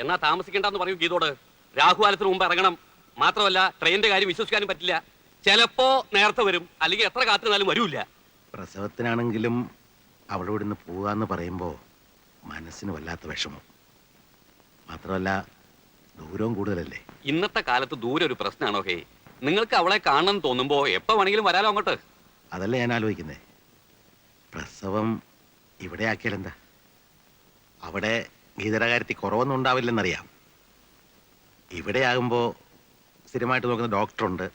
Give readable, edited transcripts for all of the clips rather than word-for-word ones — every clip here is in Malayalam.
എന്നാ താമസിക്കണ്ടെന്ന് പറയൂ ഗീതോട്. രാഹുകാലത്തിന് മുമ്പ് ഇറങ്ങണം. മാത്രമല്ല ട്രെയിനിന്റെ കാര്യം വിശ്വസിക്കാനും പറ്റില്ല. ചിലപ്പോ നേരത്തെ വരും, അല്ലെങ്കിൽ എത്ര കാത്തിരുന്നാലും വരൂല്ല. പ്രസവത്തിനാണെങ്കിലും അവളോട് ഇന്ന് പോകാന്ന് പറയുമ്പോ മനസ്സിന് വല്ലാത്ത വിഷമം. മാത്രമല്ല ദൂരവും കൂടുതലല്ലേ. ഇന്നത്തെ കാലത്ത് ദൂരം ഒരു പ്രശ്നമാണോ? ഹേ, നിങ്ങൾക്ക് അവളെ കാണണം തോന്നുമ്പോ എപ്പോ വേണമെങ്കിലും വരാലോ അങ്ങോട്ട്. അതല്ല ഞാൻ ആലോചിക്കുന്നേ. പ്രസവം ഇവിടെ ആക്കിയാലെന്താ? അവിടെ ഗീതയുടെ കാര്യത്തിൽ കുറവൊന്നും ഉണ്ടാവില്ലെന്നറിയാം. ഇവിടെ ആകുമ്പോ സ്ഥിരമായിട്ട് നോക്കുന്ന ഡോക്ടറുണ്ട്,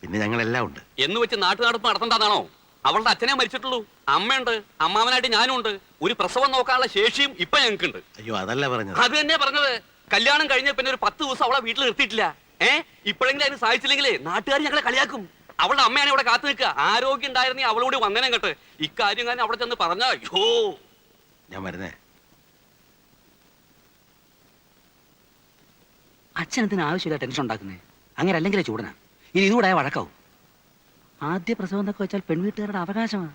പിന്നെ ഞങ്ങളെല്ലാം ഉണ്ട്. എന്ന് വെച്ച് നാട്ടുനടപ്പ് നടത്തണ്ടാണോ? അവളുടെ അച്ഛനെ മരിച്ചിട്ടുള്ളൂ, അമ്മയുണ്ട്, അമ്മാവനായിട്ട് ഞാനും ഉണ്ട്. ഒരു പ്രസവം നോക്കാനുള്ള ശേഷിയും ഇപ്പൊ ഞങ്ങൾക്കുണ്ട്. അയ്യോ, അതല്ല പറഞ്ഞത്. അത് തന്നെ പറഞ്ഞത്. കല്യാണം കഴിഞ്ഞ പിന്നെ ഒരു 10 ദിവസം അവളെ വീട്ടിൽ നിർത്തിയിട്ടില്ല. ഇപ്പോഴെങ്കിലും അതിന് സാധിച്ചില്ലെങ്കിലേ നാട്ടുകാർ ഞങ്ങളെ കളിയാക്കും. അവളുടെ അമ്മയാണ് ഇവിടെ കാത്തു നിൽക്കുക. ആരോഗ്യം ഉണ്ടായിരുന്നേ അവളോട് വന്നേനെ കേട്ട്. ഇക്കാര്യം ഞാൻ അവിടെ ചെന്ന് പറഞ്ഞ അയ്യോ. ഞാൻ വരുന്നേ. അച്ഛനത്തിന് ആവശ്യമില്ല ടെൻഷൻ ഉണ്ടാക്കുന്നേ. അങ്ങനെ അല്ലെങ്കിലേ ചൂടനാ. ഇനി ഇതുകൂടെ വഴക്കാവും. ആദ്യ പ്രസവം എന്നൊക്കെ വെച്ചാൽ പെൺവീട്ടുകാരുടെ അവകാശമാണ്.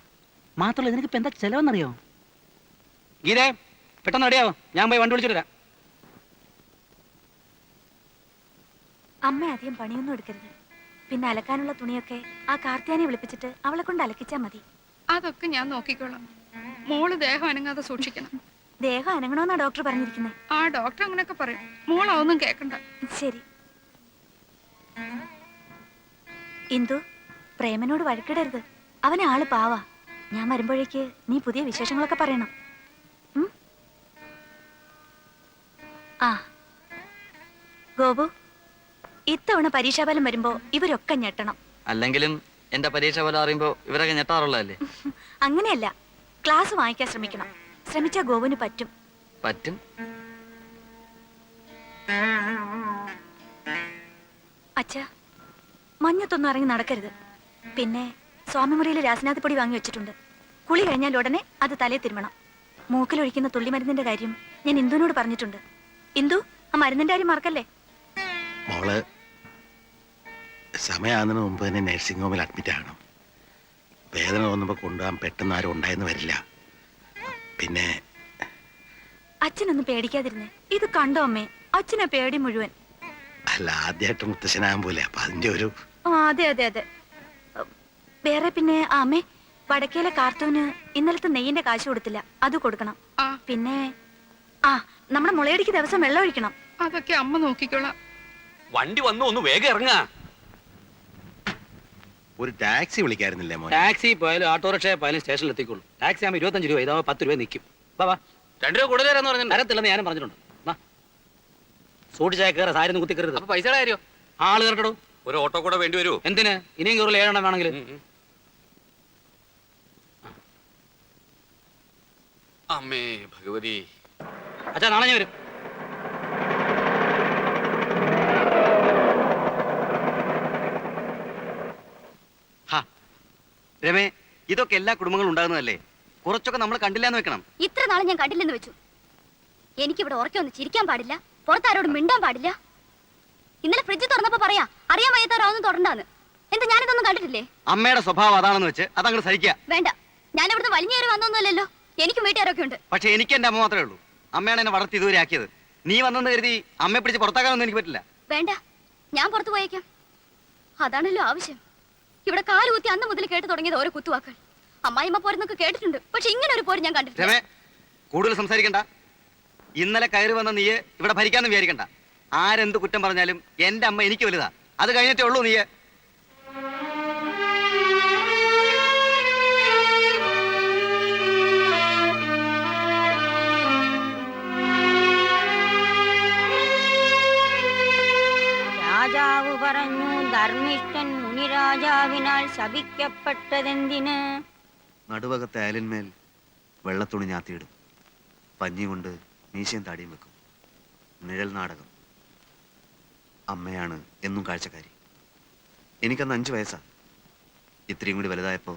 മാത്രമല്ല ഇതിനൊക്കെ ഇപ്പൊ എന്താ ചെലവെന്നറിയോ? ഗീതേ, പെട്ടെന്ന് റെഡിയാവോ, ഞാൻ പോയി വണ്ടി വിളിച്ചിട്ട് വരാം. അമ്മ അധികം പണിയൊന്നും എടുക്കരുത്. പിന്നെ അലക്കാനുള്ള തുണിയൊക്കെ ആ കാർത്തിയാനെ വിളിപ്പിച്ചിട്ട് അവളെ കൊണ്ട് അലക്കിച്ചാ മതി. അതൊക്കെ ഞാൻ നോക്കിക്കോളാം. മോള് ദേഹം അനങ്ങാതെ സൂക്ഷിക്കണം. ദേഹം അനങ്ങണമെന്നാ ഡോക്ടർ പറഞ്ഞിരിക്കുന്നത്. ആ ഡോക്ടർ അങ്ങനെയൊക്കെ പറയും. മോളൊന്നും കേക്കണ്ട. ശരി. ഇന്ദു, പ്രേമനോട് വഴക്കിടരുത്. അവനെ ആള് പാവാ. ഞാൻ വരുമ്പോഴേക്ക് നീ പുതിയ വിശേഷങ്ങളൊക്കെ പറയണം. ആ ഗോപു, ഇത്തവണ പരീക്ഷാഫലം വരുമ്പോ ഇവരൊക്കെ ഞെട്ടണം. അല്ലെങ്കിലും എന്റെ പരീക്ഷ ഫലം അറിയുമ്പോ ഇവരൊക്കെ ഞെട്ടാറുള്ളതല്ലേ? അങ്ങനെയല്ല, ക്ലാസ് വാങ്ങിക്കാൻ ശ്രമിക്കണം. ശ്രമിച്ചാ ഗോപുവിന് പറ്റും. പറ്റും. അച്ഛാ, മഞ്ഞത്തൊന്നും ഇറങ്ങി നടക്കരുത്. പിന്നെ സ്വാമിമുറിയിൽ രാസനാഥപ്പൊടി വാങ്ങി വെച്ചിട്ടുണ്ട്. കുളി കഴിഞ്ഞാൽ ഉടനെ അത് തലേ തിരുമണം. മൂക്കിലൊഴിക്കുന്ന തുള്ളിമരുന്നിന്റെ കാര്യം ഞാൻ ഇന്ദുവിനോട് പറഞ്ഞിട്ടുണ്ട്. ഇന്ദു, ആ മരുന്നിന്റെ കാര്യം മറക്കല്ലേ. മോള് സമയമാകുന്നതിന് മുമ്പ് തന്നെ നഴ്സിംഗ് ഹോമിൽ അഡ്മിറ്റ് ആകണം. വേദന തോന്നുമ്പോൾ കൊണ്ടുപോകാൻ പെട്ടെന്ന് ആരും ഉണ്ടായെന്ന് വരില്ല. പിന്നെ അച്ഛനൊന്നും പേടിക്കാതിരുന്നേ. ഇത് കണ്ടോ അമ്മേ, അച്ഛനെ പേടി മുഴുവൻ. അല്ല, ആദ്യമായിട്ട് മുത്തശ്ശനാകാൻ പോലെ, അപ്പൊ അതിന്റെ ഒരു അതെ അതെ അതെ. വേറെ പിന്നെ അമ്മേ, വടക്കേലെ കാർത്തൂന് ഇന്നലത്തെ നെയ്യിന്റെ കാശ് കൊടുത്തില്ല, അത് കൊടുക്കണം. പിന്നെ നമ്മുടെ മുളയടിക്ക് ദിവസം വെള്ളം ഒഴിക്കണം. അതൊക്കെ അമ്മ നോക്കിക്കോളാം. വണ്ടി വന്നു, ഒന്ന് വേഗം ഇറങ്ങാ. ഒരു ടാക്സി വിളിക്കായിരുന്നില്ലേ മോനെ? ടാക്സി പോയാലും ഓട്ടോറിക്ഷ പോയാലും സ്റ്റേഷനിൽ എത്തിക്കോളൂ. ടാക്സി ആകുമ്പോൾ 25 രൂപ, ഇതാവുമ്പോൾ 10 രൂപ നിൽക്കും. ബാബാ, 2 രൂപ കൂടുതൽ തരാന്ന് പറഞ്ഞു. തരത്തില്ലെന്ന് ഞാനും പറഞ്ഞിട്ടുണ്ട്. സൂട്ടിച്ചായ കയറ, സാരി ഒന്നും കുത്തിക്കരുത്. അപ്പൊ പൈസയുടെ കാര്യോ? ആള് കയറക്കടോ. ഒരു ഓട്ടോ കൂടെ വേണ്ടി വരുമോ? എന്തിന്? ഇനിയും കയറില്ല, 7 എണ്ണം വേണമെങ്കിൽ. അമ്മേ ഭഗവതി. അച്ഛാ, നാളെ ഞാൻ വരും. രമേ, ഇതൊക്കെ എല്ലാ കുടുംബങ്ങളും ഉണ്ടാകുന്നതല്ലേ? കുറച്ചൊക്കെ നമ്മൾ കണ്ടില്ലാന്ന് വെക്കണം. ഇത്ര നാളെ ഞാൻ കണ്ടില്ലെന്ന് വെച്ചു. എനിക്കിവിടെ ഉറക്കൊന്ന് ചിരിക്കാൻ പാടില്ല, പുറത്താരോടും മിണ്ടാൻ പാടില്ല. ഇന്നലെ ഫ്രിഡ്ജ് തുറന്നപ്പോ പറയാ അറിയാൻ വയ്യാത്തവരൊന്നും തുടണ്ടാന്ന്. എന്താ ഞാനിതൊന്നും കണ്ടിട്ടില്ലേ? അമ്മയുടെ സ്വഭാവം അതാണെന്ന് വെച്ച് അതങ്ങോട്ട് സഹിക്കുക. വേണ്ട, ഞാൻ ഇവിടുന്ന് വലിഞ്ഞേറി വന്നൊന്നുമല്ലല്ലോ. എനിക്കും വീട്ടുകാരൊക്കെ ഉണ്ട്. പക്ഷെ എനിക്ക് എന്റെ അമ്മ മാത്രമേ ഉള്ളൂ. അമ്മയാണ് എന്നെ വളർത്തി ഇതുവരെ ആക്കിയത്. നീ വന്നെന്ന് കരുതി അമ്മയെ പിടിച്ച് പുറത്താക്കാനൊന്നും എനിക്ക് പറ്റില്ല. വേണ്ട, ഞാൻ പുറത്തു പോയേക്കാം. അതാണല്ലോ ആവശ്യം. ഇവിടെ കാലുകുത്തി അന്ന് മുതൽ കേട്ട് തുടങ്ങിയത് ഓരോ കുത്തുവാക്കൾ. അമ്മായിമ്മ പോരെന്നൊക്കെ കേട്ടിട്ടുണ്ട്, പക്ഷെ ഇങ്ങനെ ഒരു പോര് ഞാൻ കണ്ടിട്ടില്ല. രമേ, കൂടുതൽ സംസാരിക്കണ്ട. ഇന്നലെ കയറി വന്ന നീയെ ഇവിടെ ഭരിക്കാന്ന് വിചാരിക്കണ്ട. ആരെന്ത് കുറ്റം പറഞ്ഞാലും എന്റെ അമ്മ എനിക്ക് വലുതാ. അത് കഴിഞ്ഞിട്ടേ ഉള്ളൂ നീയെ. രാജാവ് പറഞ്ഞു, ധർമ്മിഷ്ഠൻ മുനിരാജാവിനാൽ ശപിക്കപ്പെട്ടതെന്തിന്? നടുവകത്തെ അയലിന്മേൽ വെള്ളത്തുണി ഞാത്തിയിടും. പഞ്ഞി കൊണ്ട് മീശയും താടിയും വെക്കും. നിഴൽ നാടകം. അമ്മയാണ് എന്നും കാഴ്ചക്കാരി. എനിക്കന്ന് 5 വയസ്സാ. ഇത്രയും കൂടി വലുതായപ്പോൾ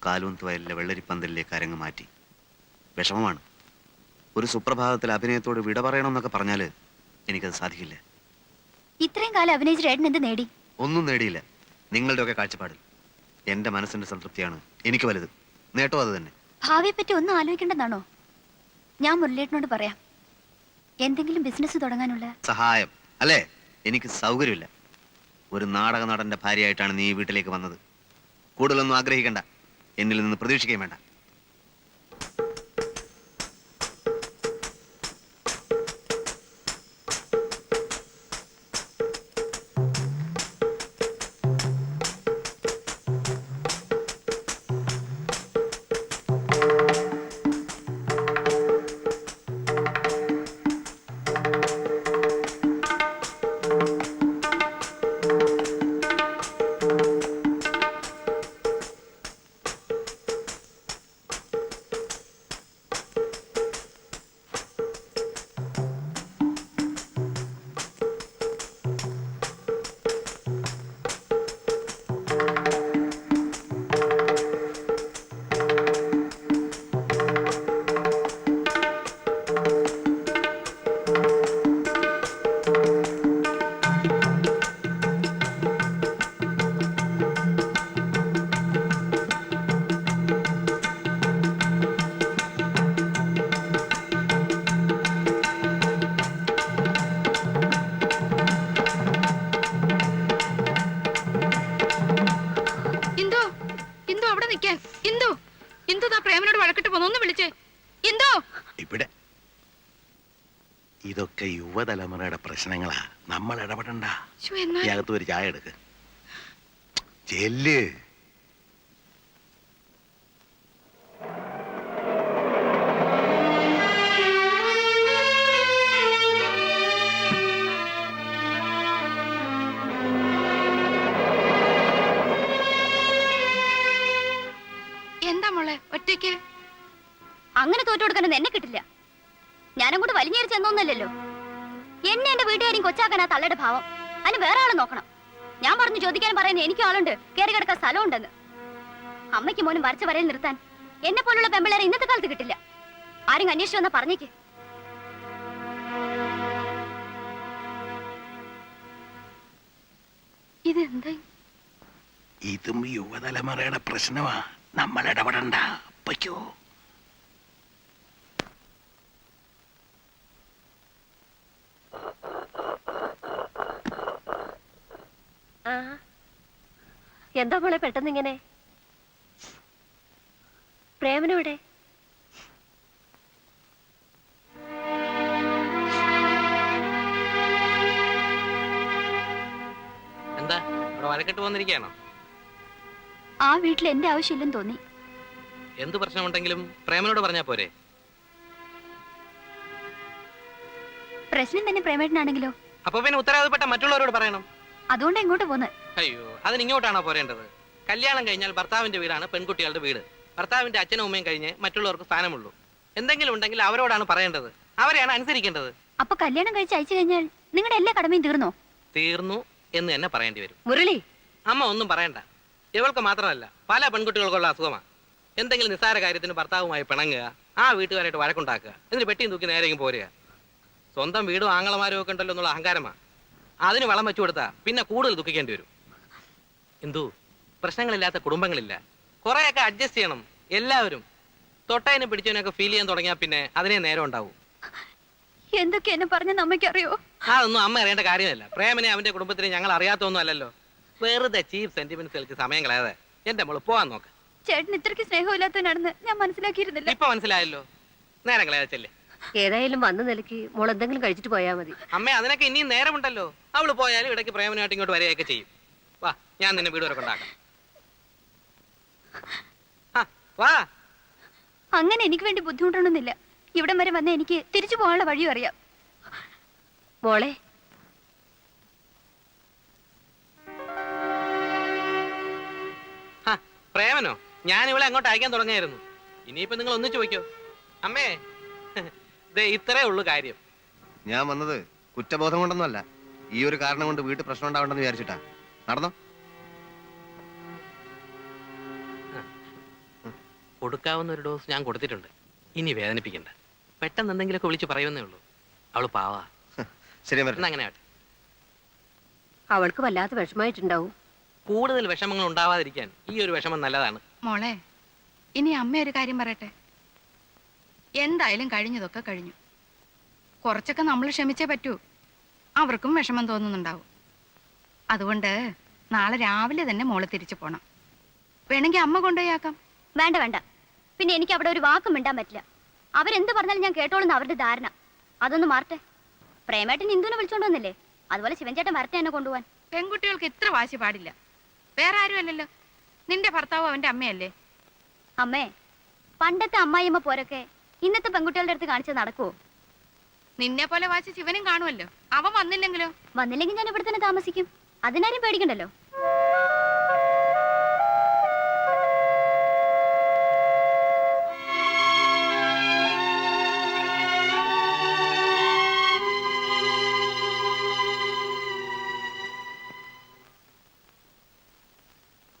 കാലൂന്ത് വയലിലെ വെള്ളരിപ്പന്തലിലേക്ക് അരങ്ങ് മാറ്റി. വിഷമമാണ്. ഒരു സുപ്രഭാതത്തിൽ അഭിനയത്തോട് വിട പറയണമെന്നൊക്കെ പറഞ്ഞാൽ എനിക്കത് സാധിക്കില്ല. ഇത്രയും കാലം അഭിനയിച്ച ഏട്ടൻ എന്ത് നേടി? ഒന്നും നേടിയില്ല. നിങ്ങളുടെയൊക്കെ കാഴ്ചപ്പാടിൽ എന്റെ മനസ്സിന്റെ സംതൃപ്തിയാണ് എനിക്ക് വലുത്. നേട്ടോ അത് തന്നെ. ഭാവിയെ പറ്റി ഒന്നും ആലോചിക്കേണ്ടെന്നാണോ? ഞാൻ മുരളിയേട്ടനോട് പറയാം. എന്തെങ്കിലും ബിസിനസ് തുടങ്ങാനുള്ള സഹായം അല്ലേ? എനിക്ക് സൗകര്യമില്ല. ഒരു നാടക നടന്റെ ഭാര്യയായിട്ടാണ് നീ ഈ വീട്ടിലേക്ക് വന്നത്. കൂടുതലൊന്നും ആഗ്രഹിക്കണ്ട, എന്നിൽ നിന്ന് പ്രതീക്ഷിക്കുകയും വേണ്ട. ഇന്ദു ഇന്ദു അവിടെ നിൽക്കാൻ. ഇന്ദു ഇന്ദു താ പ്രേമനോട് വഴക്കിട്ട് പോന്നു. ഒന്ന് വിളിച്ചേ. ഇന്ദു ഇവിടെ ഇതൊക്കെ യുവതലമുറയുടെ പ്രശ്നങ്ങളാ, നമ്മൾ ഇടപെടണ്ട. ശ്ശോ, എന്നാ ഈ അകത്ത് ഒരു ചായ എടുക്ക്. ചെല്ല്. എന്താ മോളെ ഒറ്റയ്ക്ക്? അങ്ങനെ തോറ്റു കൊടുക്കാനൊന്നും എന്നെ കിട്ടില്ല. ഞാനങ്ങോട്ട് വലിഞ്ഞേറി ചെന്നൊന്നല്ലല്ലോ. എന്നെ എന്റെ വീട്ടുകാരും കൊച്ചാക്കാൻ ആ തള്ളയുടെ ഭാവം. അതിന് വേറെ ആളെ നോക്കണം. ഞാൻ പറഞ്ഞു ചോദിക്കാൻ പറയുന്നത് എനിക്കും ആളുണ്ട്, കയറി കിടക്കാൻ സ്ഥലമുണ്ടെന്ന്. അമ്മയ്ക്ക് മോനും വരച്ച വരയിൽ നിർത്താൻ എന്നെ പോലുള്ള പെമ്പിളേരെ ഇന്നത്തെ കാലത്ത് കിട്ടില്ല. ആരും അന്വേഷിച്ചു വന്നാ പറഞ്ഞേക്ക്. ഇതെന്താ? ഇതും യുവതലമുറയുടെ പ്രശ്നമാ, നമ്മൾ ഇടപെടണ്ട. പറ്റോ? എന്താ മോളെ പെട്ടെന്ന് ഇങ്ങനെ? പ്രേമനോടെ? എന്താ അവിടെ വഴക്കിട്ട് വന്നിരിക്കുകയാണോ? ആ വീട്ടിൽ എന്റെ ആവശ്യമില്ലെന്ന് തോന്നി. എന്ത് പ്രശ്നമുണ്ടെങ്കിലും പ്രേമനോട് പറഞ്ഞാ പോരെ? പ്രശ്നം തന്നെ പ്രേമേട്ടനാണെങ്കിലോ? അപ്പൊ പിന്നെ ഉത്തരവാദപ്പെട്ട മറ്റുള്ളവരോട് പറയണം. അതുകൊണ്ട് എങ്ങോട്ട് പോന്ന്? അയ്യോ, അതിന് ഇങ്ങോട്ടാണോ പോരേണ്ടത്? കല്യാണം കഴിഞ്ഞാൽ ഭർത്താവിന്റെ വീടാണ് പെൺകുട്ടികളുടെ വീട്. ഭർത്താവിന്റെ അച്ഛനും അമ്മയും കഴിഞ്ഞ് മറ്റുള്ളവർക്ക് സ്ഥാനമുള്ളൂ. എന്തെങ്കിലും ഉണ്ടെങ്കിൽ അവരോടാണ് പറയേണ്ടത്, അവരെയാണ് അനുസരിക്കേണ്ടത്. അപ്പൊ കല്യാണം കഴിച്ച് അയച്ചു കഴിഞ്ഞാൽ നിങ്ങളുടെ എല്ലാ കടമയും തീർന്നോ? തീർന്നു എന്ന് തന്നെ പറയേണ്ടി വരും. മുരളി, അമ്മ ഒന്നും പറയണ്ട. ഇവൾക്ക് മാത്രമല്ല, പല പെൺകുട്ടികൾക്കുള്ള അസുഖമാണ്. എന്തെങ്കിലും നിസ്സാര കാര്യത്തിന് ഭർത്താവുമായി പിണങ്ങുക, ആ വീട്ടുകാരായിട്ട് വഴക്കുണ്ടാക്കുക, എന്നിട്ട് പെട്ടിയും തൂക്കി നേരെയും പോരുക. സ്വന്തം വീടും ആങ്ങളമാരും ഒക്കെ ഉണ്ടല്ലോ എന്നുള്ള അഹങ്കാരമാണ്. അതിന് വളം വെച്ചു കൊടുത്താ പിന്നെ കൂടുതൽ ദുഃഖിക്കേണ്ടി വരും. എന്തു പ്രശ്നങ്ങളില്ലാത്ത കുടുംബങ്ങളില്ല. കുറെയൊക്കെ അഡ്ജസ്റ്റ് ചെയ്യണം എല്ലാവരും. തൊട്ടതിനെ പിടിച്ചതിനൊക്കെ ഫീൽ ചെയ്യാൻ തുടങ്ങിയാൽ പിന്നെ അതിനെ നേരം ഉണ്ടാവും. എന്തൊക്കെ എന്നെ പറഞ്ഞെന്ന് അമ്മയ്ക്കറിയോ? അതൊന്നും അമ്മ അറിയേണ്ട കാര്യമല്ല. പ്രേമനെ അവന്റെ കുടുംബത്തിനെ ഞങ്ങൾ അറിയാത്തൊന്നും അല്ലല്ലോ. വെറുതെ ചീപ്പ് സെന്റിമെന്റ്സ് കളിച്ച് സമയം കളയാതെ എന്റെ മോള് പോവാൻ നോക്ക്. ചേട്ടൻ ഇത്രയ്ക്ക് സ്നേഹമില്ലാത്തവനാണെന്ന് ഞാൻ മനസ്സിലാക്കിയിരുന്നില്ല. ഇപ്പൊ മനസ്സിലായല്ലോ. നേരം കളയാതെ ചെല്ലേ. ഏതായാലും വന്ന നിലയ്ക്ക് മോൾ എന്തെങ്കിലും കഴിച്ചിട്ട് പോയാൽ മതി. അമ്മ അതിനൊക്കെ ഇനിയും നേരമുണ്ടല്ലോ. അവള് പോയാലും ഇടയ്ക്ക് പ്രേമനായിട്ട് ഇങ്ങോട്ട് വരികയൊക്കെ ചെയ്യും. വാ, ഞാൻ നിന്നെ വീട് വരെ കൊണ്ടാക്കാം. വാ. അങ്ങനെ എനിക്ക് വേണ്ടി ബുദ്ധിമുട്ടണമെന്നില്ല. ഇവിടം വരെ വന്ന എനിക്ക് തിരിച്ചു പോകാനുള്ള വഴിയും അറിയാം. മോളെ, പ്രേമനോ? ഞാൻ ഇവളെ അങ്ങോട്ട് അയക്കാൻ തുടങ്ങിയായിരുന്നു. ഇനിയിപ്പോ നിങ്ങൾ ഒന്നിച്ചു ചോദിക്കോ. അമ്മേ, ദേ ഇത്രേ ഉള്ളു കാര്യം. ഞാൻ വന്നത് കുറ്റബോധം കൊണ്ടൊന്നുമല്ല, ഈ ഒരു കാരണം കൊണ്ട് വീട്ടിൽ പ്രശ്നം ഉണ്ടാവണ്ടെന്ന് വിചാരിച്ചിട്ടാ. നടന്നോ? കൊടുക്കാവുന്ന ഒരു ഡോസ് ഞാൻ കൊടുത്തിട്ടുണ്ട്. ഇനി വേദനിപ്പിക്കണ്ട. പെട്ടെന്ന് എന്തെങ്കിലുമൊക്കെ വിളിച്ച് പറയുന്നേ ഉള്ളൂ. അവള് പാവാ. ശരി, അങ്ങനെ ആട്ടെ. അവൾക്ക് വല്ലാത്ത വിഷമായിട്ടുണ്ടാവും. കൂടുതൽ വിഷമങ്ങൾ ഉണ്ടാവാതിരിക്കാൻ ഈ ഒരു വിഷമം നല്ലതാണ്. മോളെ, ഇനി അമ്മ ഒരു കാര്യം പറയട്ടെ. എന്തായാലും കഴിഞ്ഞതൊക്കെ കഴിഞ്ഞു. കുറച്ചൊക്കെ നമ്മൾ ക്ഷമിച്ചേ പറ്റൂ. അവർക്കും വിഷമം തോന്നുന്നുണ്ടാവും. അതുകൊണ്ട് നാളെ രാവിലെ തന്നെ മോള് തിരിച്ചു പോണം. വേണമെങ്കിൽ അമ്മ കൊണ്ടുപോയാക്കാം. വേണ്ട വേണ്ട. പിന്നെ എനിക്ക് അവിടെ ഒരു വാക്കും മിണ്ടാൻ പറ്റില്ല. അവരെന്ത് പറഞ്ഞാലും ഞാൻ കേട്ടോളുന്ന അവരുടെ ധാരണ. അതൊന്ന് മാറട്ടെ. പ്രേമേട്ടൻ ഇന്ദുവിനെ വിളിച്ചോണ്ട് വന്നില്ലേ, അതുപോലെ ശിവൻചേട്ടൻ വരട്ടെ എന്നെ കൊണ്ടുപോവാൻ. പെൺകുട്ടികൾക്ക് ഇത്ര വാശി പാടില്ല. വേറെ ആരും അല്ലല്ലോ, നിന്റെ ഭർത്താവ് അവന്റെ അമ്മയല്ലേ. അമ്മേ, പണ്ടത്തെ അമ്മായിയമ്മ പോരൊക്കെ ഇന്നത്തെ പെൺകുട്ടികളുടെ അടുത്ത് കാണിച്ച് നടക്കുവോ? നിന്നെ പോലെ വാശി ശിവനും കാണുമല്ലോ. അവൻ വന്നില്ലെങ്കിലോ? വന്നില്ലെങ്കിൽ ഞാൻ ഇവിടെ തന്നെ താമസിക്കും. അതിനാരും പേടിക്കണ്ടല്ലോ.